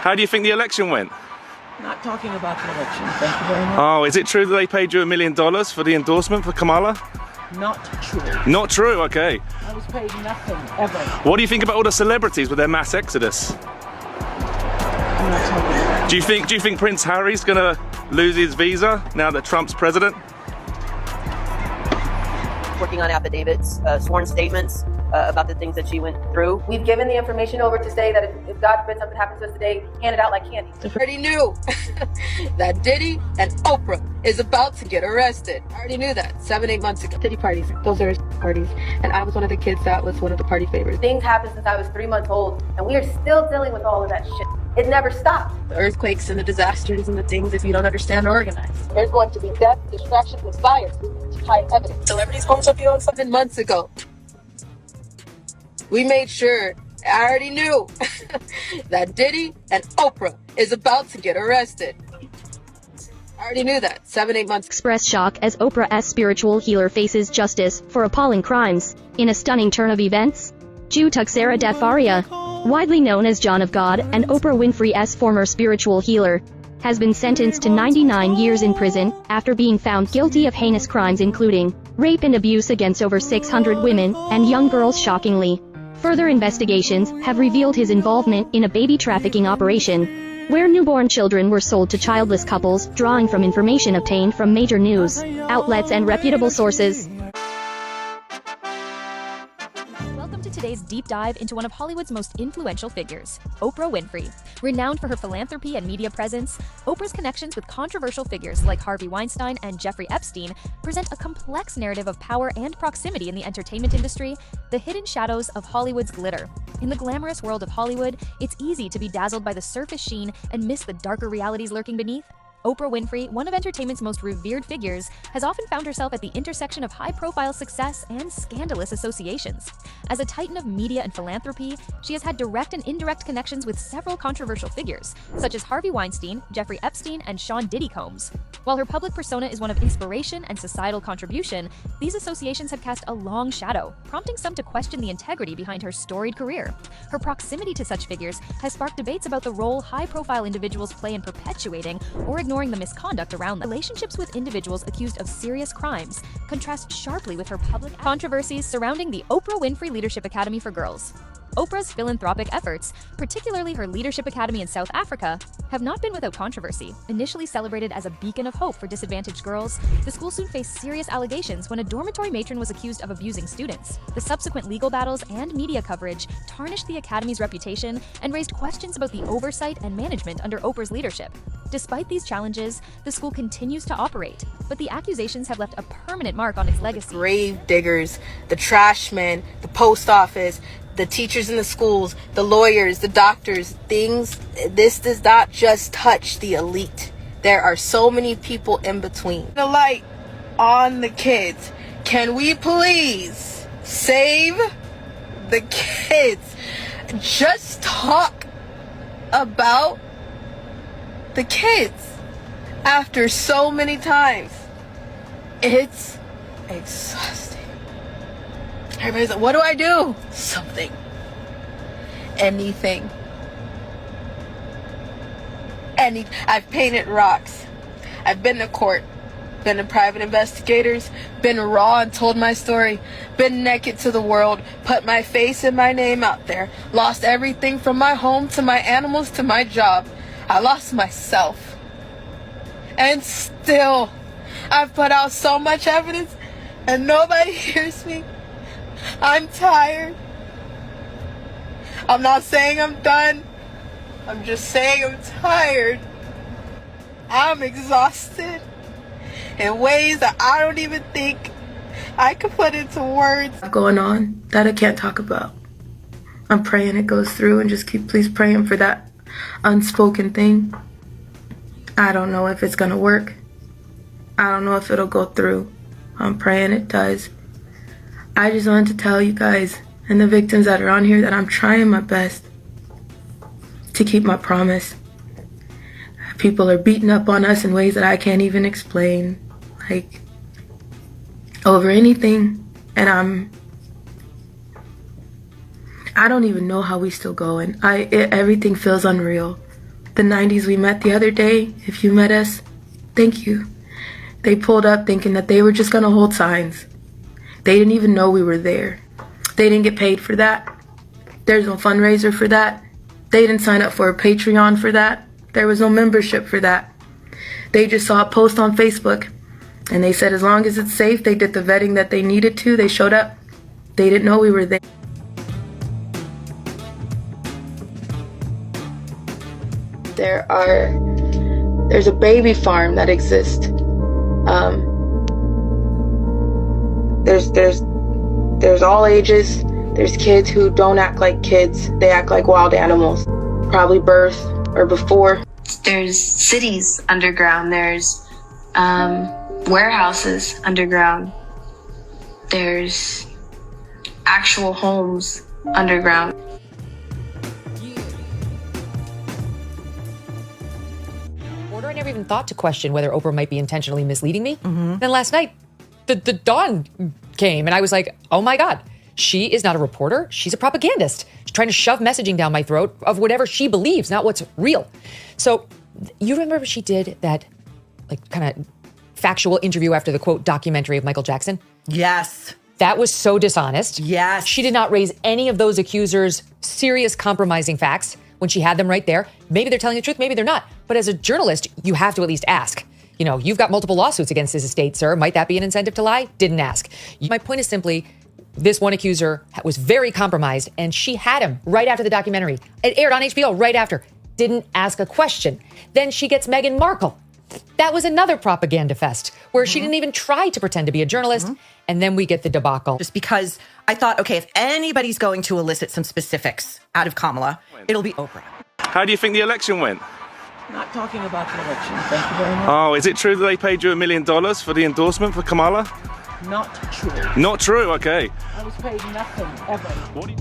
How do you think the election went? Not talking about the election. Thank you very much. Oh, is it true that they paid you $1 million for the endorsement for Kamala? Not true. Not true, okay. I was paid nothing, ever. What do you think about all the celebrities with their mass exodus? I'm not talking about Do you think Prince Harry's gonna lose his visa now that Trump's president? Working on affidavits, sworn statements about the things that she went through. We've given the information over to say that if God forbid something happens to us today, hand it out like candy. I already knew that Diddy and Oprah is about to get arrested. I already knew that 7-8 months ago. Diddy parties, those are parties. And I was one of the kids that was one of the party favorites. Things happened since I was 3 months old, and we are still dealing with all of that shit. It never stopped. The earthquakes and the disasters and the things if you don't understand or organize. There's going to be death, distraction, with fire to hide evidence. Celebrities homes up here 7 months ago. We made sure, I already knew, that Diddy and Oprah is about to get arrested. I already knew that 7-8 months. Express shock as Oprah's spiritual healer faces justice for appalling crimes. In a stunning turn of events, Jew Tuxera Dafaria, widely known as John of God and Oprah Winfrey's former spiritual healer, has been sentenced to 99 years in prison after being found guilty of heinous crimes including rape and abuse against over 600 women and young girls. Shockingly, further investigations have revealed his involvement in a baby trafficking operation, where newborn children were sold to childless couples, drawing from information obtained from major news outlets and reputable sources. Today's deep dive into one of Hollywood's most influential figures, Oprah Winfrey. Renowned for her philanthropy and media presence, Oprah's connections with controversial figures like Harvey Weinstein and Jeffrey Epstein present a complex narrative of power and proximity in the entertainment industry, the hidden shadows of Hollywood's glitter. In the glamorous world of Hollywood, it's easy to be dazzled by the surface sheen and miss the darker realities lurking beneath. Oprah Winfrey, one of entertainment's most revered figures, has often found herself at the intersection of high-profile success and scandalous associations. As a titan of media and philanthropy, she has had direct and indirect connections with several controversial figures, such as Harvey Weinstein, Jeffrey Epstein, and Sean Diddy Combs. While her public persona is one of inspiration and societal contribution, these associations have cast a long shadow, prompting some to question the integrity behind her storied career. Her proximity to such figures has sparked debates about the role high-profile individuals play in perpetuating or ignoring the misconduct around them. Relationships with individuals accused of serious crimes contrast sharply with her public controversies surrounding the Oprah Winfrey Leadership Academy for Girls. Oprah's philanthropic efforts, particularly her Leadership Academy in South Africa, have not been without controversy. Initially celebrated as a beacon of hope for disadvantaged girls, the school soon faced serious allegations when a dormitory matron was accused of abusing students. The subsequent legal battles and media coverage tarnished the Academy's reputation and raised questions about the oversight and management under Oprah's leadership. Despite these challenges, the school continues to operate, but the accusations have left a permanent mark on its legacy. Grave diggers, the trash men, the post office, the teachers in the schools, the lawyers, the doctors, this does not just touch the elite. There are so many people in between. The light on the kids. Can we please save the kids? Just talk about the kids. After so many times, it's exhausting. Everybody's like, what do I do? Something. Anything. I've painted rocks. I've been to court. Been to private investigators. Been raw and told my story. Been naked to the world. Put my face and my name out there. Lost everything from my home to my animals to my job. I lost myself. And still, I've put out so much evidence and nobody hears me. I'm tired. I'm not saying I'm done. I'm just saying I'm tired. I'm exhausted in ways that I don't even think I could put into words. Going on that I can't talk about. I'm praying it goes through and just keep please praying for that unspoken thing. I don't know if it's gonna work. I don't know if it'll go through. I'm praying it does. I just wanted to tell you guys and the victims that are on here that I'm trying my best to keep my promise. People are beating up on us in ways that I can't even explain, like over anything, and I don't even know how we still going. Everything feels unreal. the 90s we met the other day, if you met us, thank you. They pulled up thinking that they were just gonna hold signs. They didn't even know we were there. They didn't get paid for that. There's no fundraiser for that. They didn't sign up for a Patreon for that. There was no membership for that. They just saw a post on Facebook and they said as long as it's safe, they did the vetting that they needed to. They showed up. They didn't know we were there. There's a baby farm that exists. There's all ages. There's kids who don't act like kids. They act like wild animals. Probably birth or before. There's cities underground. There's warehouses underground. There's actual homes underground. I never even thought to question whether Oprah might be intentionally misleading me. Then last night, the dawn came and I was like, oh my God, she is not a reporter. She's a propagandist. She's trying to shove messaging down my throat of whatever she believes, not what's real. So you remember she did that like kind of factual interview after the quote documentary of Michael Jackson? Yes. That was so dishonest. Yes. She did not raise any of those accusers' serious compromising facts when she had them right there. Maybe they're telling the truth, maybe they're not. But as a journalist, you have to at least ask. You know, you've got multiple lawsuits against this estate, sir. Might that be an incentive to lie? Didn't ask. My point is simply, this one accuser was very compromised and she had him right after the documentary. It aired on HBO right after. Didn't ask a question. Then she gets Meghan Markle. That was another propaganda fest where she didn't even try to pretend to be a journalist. And then we get the debacle. Just because I thought, okay, if anybody's going to elicit some specifics out of Kamala, it'll be Oprah. How do you think the election went? Not talking about the election. Thank you very much. Oh, is it true that they paid you $1 million for the endorsement for Kamala? Not true. Not true, okay. I was paid nothing ever. What do you